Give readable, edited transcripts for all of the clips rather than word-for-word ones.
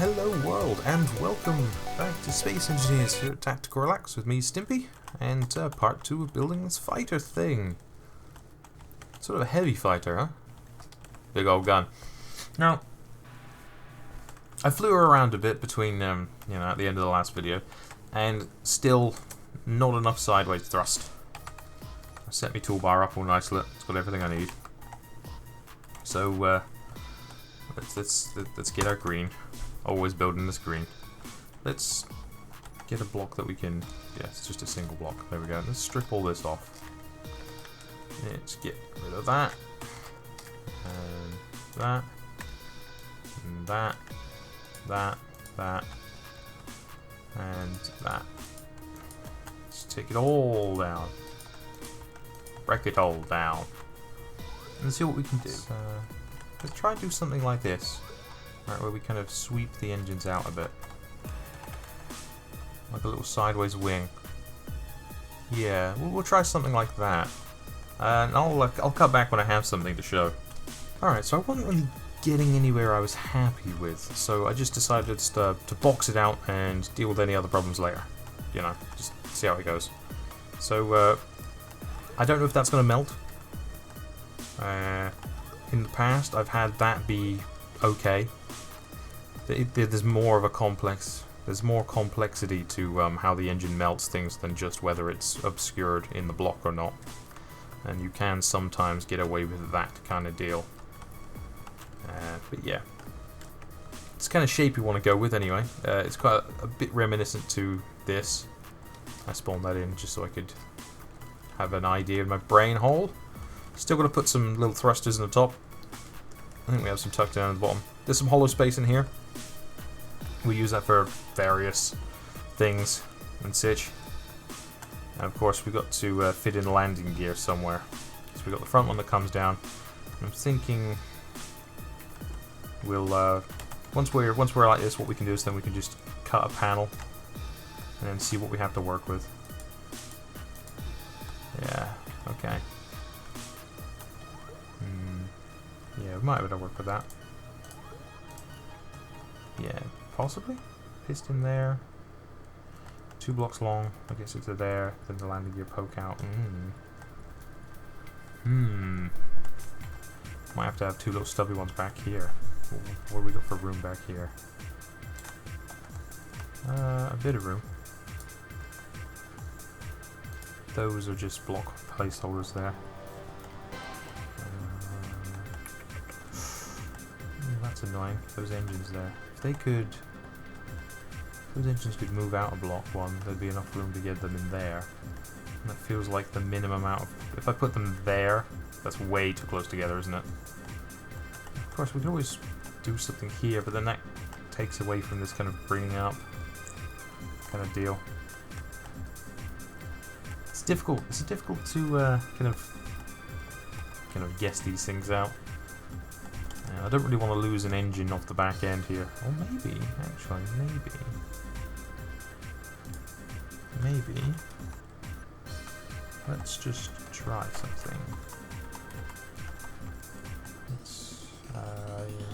Hello world, and welcome back to Space Engineers here at Tactical Relax with me, Stimpy, and part 2 of building this fighter thing. Sort of a heavy fighter, huh? Big old gun. Now, I flew her around a bit between, at the end of the last video, and still not enough sideways thrust. I set my toolbar up all nicely. It's got everything I need. So, let's get our green. Always building this green. Let's get a block that we can... Yeah, it's just a single block. There we go. Let's strip all this off. Let's get rid of that. And that. And that. That. That. And that. Let's take it all down. Break it all down. And see what we can do. Let's try and do something like this. Right, where we kind of sweep the engines out a bit. Like a little sideways wing. Yeah, we'll try something like that. And I'll cut back when I have something to show. Alright, so I wasn't really getting anywhere I was happy with, so I just decided to box it out and deal with any other problems later. You know, just see how it goes. So, I don't know if that's going to melt. In the past, I've had that be okay. There's more of a complex. There's more complexity to how the engine melts things than just whether it's obscured in the block or not. And you can sometimes get away with that kind of deal. But yeah, it's the kind of shape you want to go with anyway. It's quite a bit reminiscent to this. I spawned that in just so I could have an idea in my brain hole. Still got to put some little thrusters in the top. I think we have some tucked down at the bottom. There's some hollow space in here. We use that for various things and such. And of course, we've got to fit in landing gear somewhere. So we've got the front one that comes down. I'm thinking we'll once we're like this, what we can do is then we can just cut a panel and then see what we have to work with. Yeah. Okay. Yeah, we might be able to work with that. Yeah, possibly. Piston there. 2 blocks long. I guess it's there. Then the landing gear poke out. Might have to have 2 little stubby ones back here. What do we got for room back here? A bit of room. Those are just block placeholders there. That's annoying. Those engines there. If those engines could move out a block one, there'd be enough room to get them in there. And that feels like the minimum amount of... If I put them there, that's way too close together, isn't it? Of course, we can always do something here, but then that takes away from this kind of bringing up kind of deal. It's difficult. It's difficult to kind of guess these things out. I don't really want to lose an engine off the back end here. Or maybe, actually, maybe. Let's just try something. Let's, right.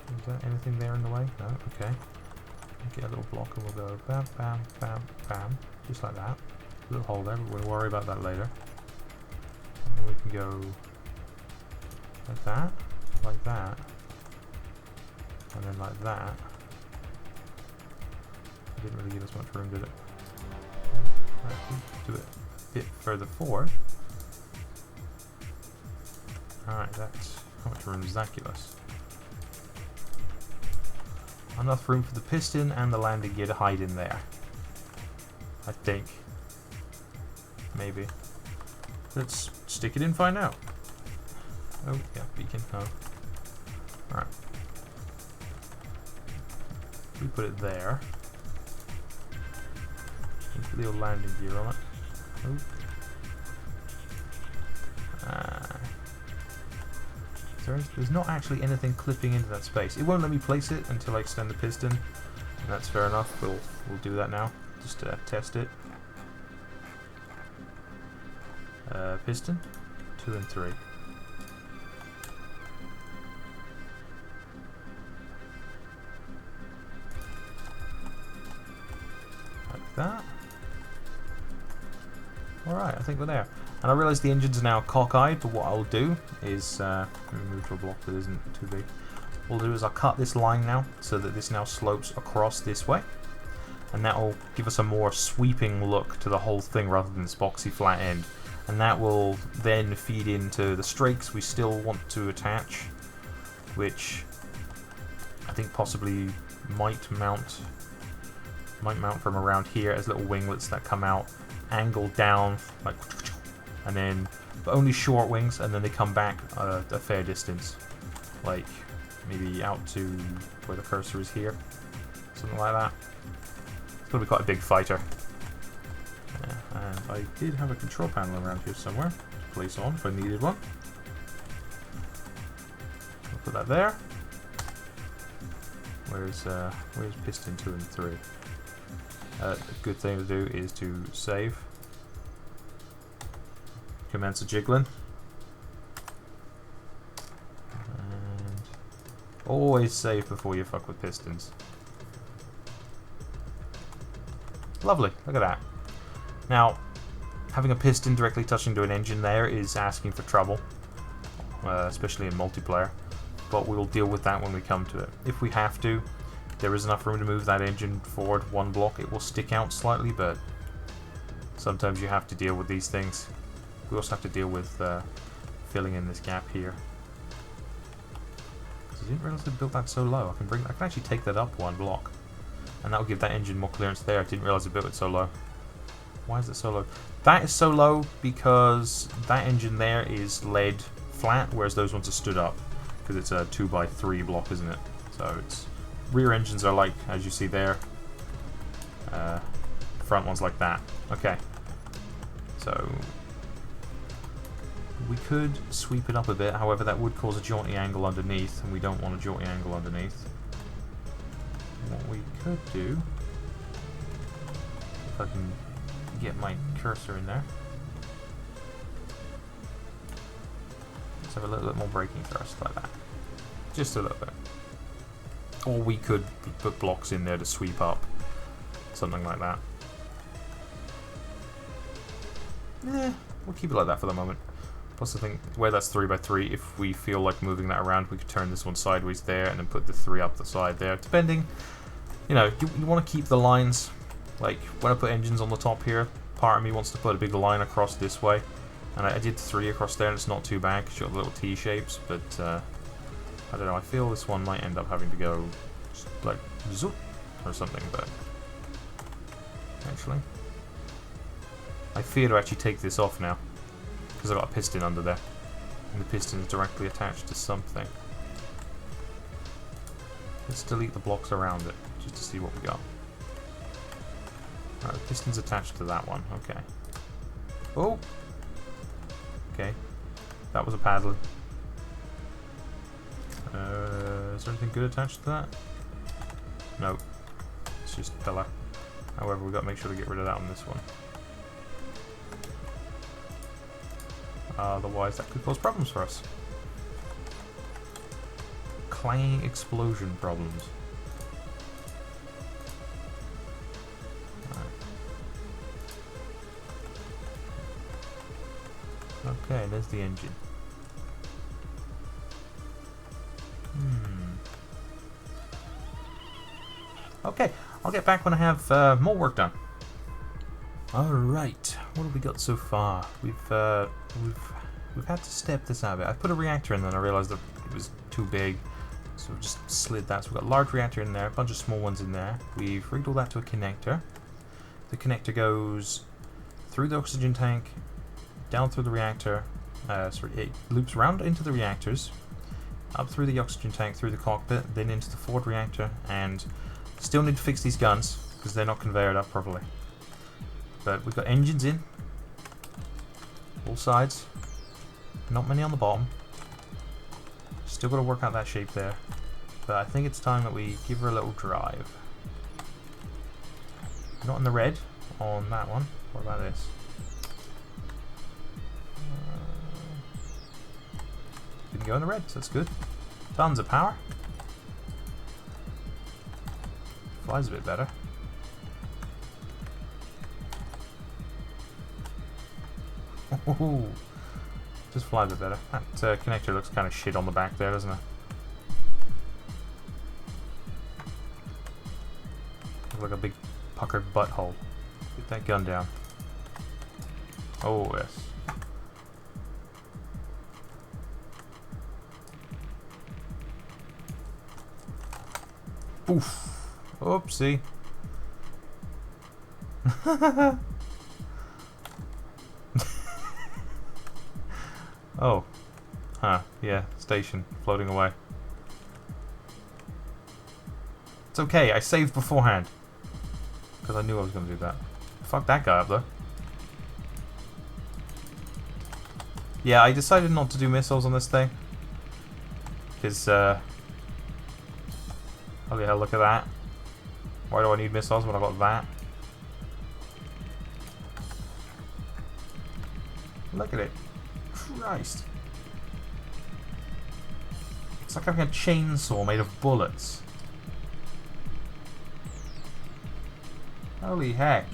Is there anything there in the way? No? Okay. Get a little block and we'll go bam, bam, bam, bam. Just like that. Little hole there, but we'll worry about that later. And we can go like that, and then like that. It didn't really give us much room, did it? Right, we do it a bit further forward. Alright, that's... How much room does that give us? Enough room for the piston and the landing gear to hide in there. I think. Maybe. Let's stick it in, find out. Oh, yeah, beacon. No. Alright. We put it there. Put the old landing gear on it. Oh. There's not actually anything clipping into that space. It won't let me place it until I extend the piston. And that's fair enough. We'll do that now. Just to test it. Piston, 2 and 3. that. Alright, I think we're there. And I realise the engine's now cockeyed, but what I'll do is... let me move to a block that isn't too big. What I'll do is I'll cut this line now, so that this now slopes across this way. And that will give us a more sweeping look to the whole thing, rather than this boxy flat end. And that will then feed into the strakes we still want to attach, which I think possibly might mount from around here as little winglets that come out, angled down, like, and then, but only short wings, and then they come back a fair distance, like maybe out to where the cursor is here, something like that. It's going to be quite a big fighter. Yeah, and I did have a control panel around here somewhere to place on if I needed one. I'll put that there. Where's piston 2 and 3? A good thing to do is to save. Commence a jiggling. And always save before you fuck with pistons. Lovely, look at that. Now, having a piston directly touching to an engine there is asking for trouble, especially in multiplayer, but we'll deal with that when we come to it. If we have to, there is enough room to move that engine forward one block. It will stick out slightly, but sometimes you have to deal with these things. We also have to deal with filling in this gap here. I didn't realize I built that so low. I can actually take that up one block, and that will give that engine more clearance there. I didn't realize I built it so low. Why is it so low? That is so low because that engine there is laid flat, whereas those ones are stood up, because it's a 2x3 block, isn't it? So it's rear engines are like, as you see there, front ones like that. Okay, so we could sweep it up a bit, however that would cause a jaunty angle underneath, and we don't want a jaunty angle underneath. What we could do, if I can get my cursor in there, let's have a little bit more braking thrust like that, just a little bit. Or we could put blocks in there to sweep up, something like that. We'll keep it like that for the moment. Plus I think where that's 3x3, if we feel like moving that around, we could turn this one sideways there and then put the 3 up the side there, depending. You know, you want to keep the lines, like when I put engines on the top here, part of me wants to put a big line across this way, and I did 3 across there and it's not too bad because you got the little T shapes, but I don't know, I feel this one might end up having to go like zoop or something, but actually I fear to actually take this off now because I've got a piston under there and the piston is directly attached to something. Let's delete the blocks around it just to see what we got. Alright, the piston's attached to that one, okay. Oh! Okay, that was a paddle. Is there anything good attached to that? No, it's just pillar. However, we've got to make sure to get rid of that on this one. Otherwise, that could cause problems for us. Clanging explosion problems. Right. Okay, there's the engine. Okay, I'll get back when I have more work done. Alright, what have we got so far? We've had to step this out a bit. I put a reactor in, then I realized that it was too big, so we just slid that. So we've got a large reactor in there, a bunch of small ones in there. We've rigged all that to a connector. The connector goes through the oxygen tank, down through the reactor, it loops round into the reactors, up through the oxygen tank, through the cockpit, then into the forward reactor, and still need to fix these guns because they're not conveyored up properly. But we've got engines in all sides, not many on the bottom. Still got to work out that shape there, but I think it's time that we give her a little drive. Not in the red on that one. What about this? Didn't go in the red, so that's good. Tons of power. Flies a bit better. Ooh. Just fly a bit better. That connector looks kind of shit on the back there, doesn't it? Looks like a big puckered butthole. Get that gun down. Oh, yes. Oof. Oopsie. Oh. Huh. Yeah. Station. Floating away. It's okay. I saved beforehand. Because I knew I was going to do that. Fuck that guy up though. Yeah, I decided not to do missiles on this thing. Because, oh yeah, look at that. Why do I need missiles when I've got that? Look at it. Christ. It's like having a chainsaw made of bullets. Holy heck.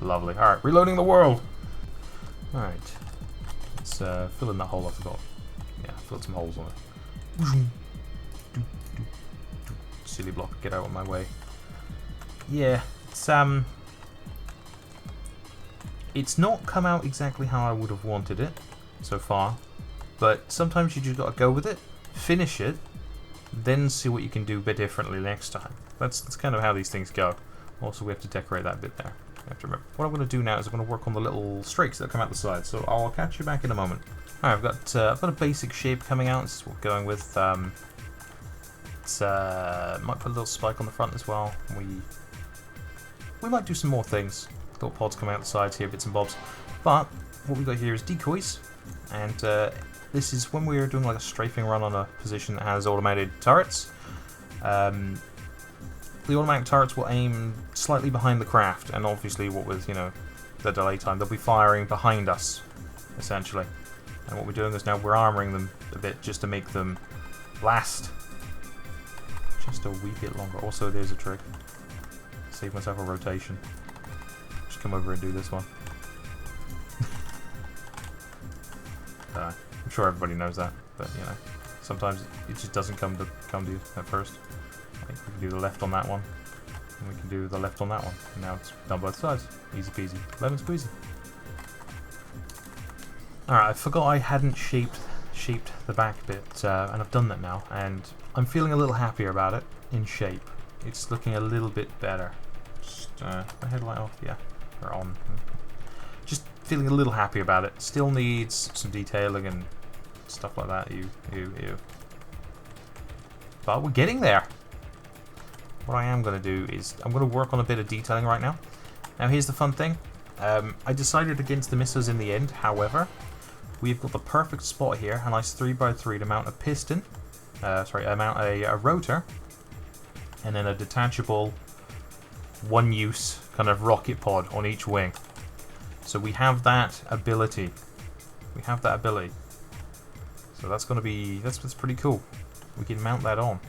Lovely. Alright, reloading the world! Alright. Let's fill in that hole I forgot. Yeah, filled some holes on it. Silly block, get out of my way. Yeah, it's not come out exactly how I would have wanted it so far, but sometimes you just gotta go with it, finish it, then see what you can do a bit differently next time. That's kind of how these things go. Also, we have to decorate that bit there. You have to remember. What I'm going to do now is I'm going to work on the little streaks that come out the side, so I'll catch you back in a moment. Alright, I've got a basic shape coming out. This is what we're going with. Might put a little spike on the front as well. We might do some more things. Little pods coming out the sides here, bits and bobs. But what we've got here is decoys, and this is when we're doing like a strafing run on a position that has automated turrets. The automatic turrets will aim slightly behind the craft, and obviously what with, you know, the delay time, they'll be firing behind us, essentially. And what we're doing is now we're armoring them a bit just to make them last just a wee bit longer. Also, there's a trick. Save myself a rotation. Just come over and do this one. I'm sure everybody knows that, but you know, sometimes it just doesn't come to you at first. Like, we can do the left on that one, and we can do the left on that one. And now it's done both sides. Easy peasy. Lemon squeezy. Alright, I forgot I hadn't shaped the back bit, and I've done that now, and I'm feeling a little happier about it in shape. It's looking a little bit better. Just, my headlight off, yeah. Or on. Just feeling a little happy about it. Still needs some detailing and stuff like that. Ew. But we're getting there. What I am going to do is I'm going to work on a bit of detailing right now. Now here's the fun thing. I decided against the missiles in the end. However, we've got the perfect spot here. A nice 3x3 to mount a piston. Mount a rotor. And then a detachable one-use kind of rocket pod on each wing. So we have that ability. So that's going to be, that's pretty cool. We can mount that on.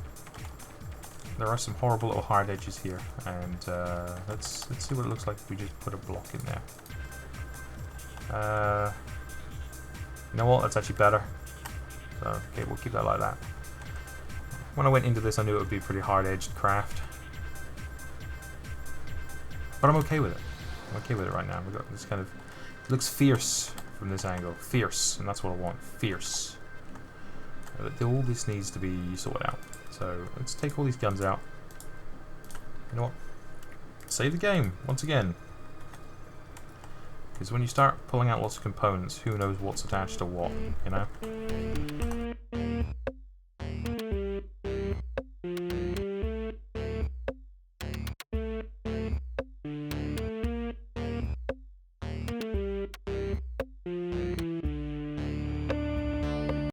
There are some horrible little hard edges here, and let's see what it looks like if we just put a block in there. You know what? That's actually better. So okay, we'll keep that like that. When I went into this, I knew it would be a pretty hard-edged craft, but I'm okay with it. I'm okay with it right now. We've got this kind of, it looks fierce from this angle, fierce, and that's what I want, fierce. All this needs to be sorted out. So let's take all these guns out. You know what? Save the game once again. Because when you start pulling out lots of components, who knows what's attached to what, you know?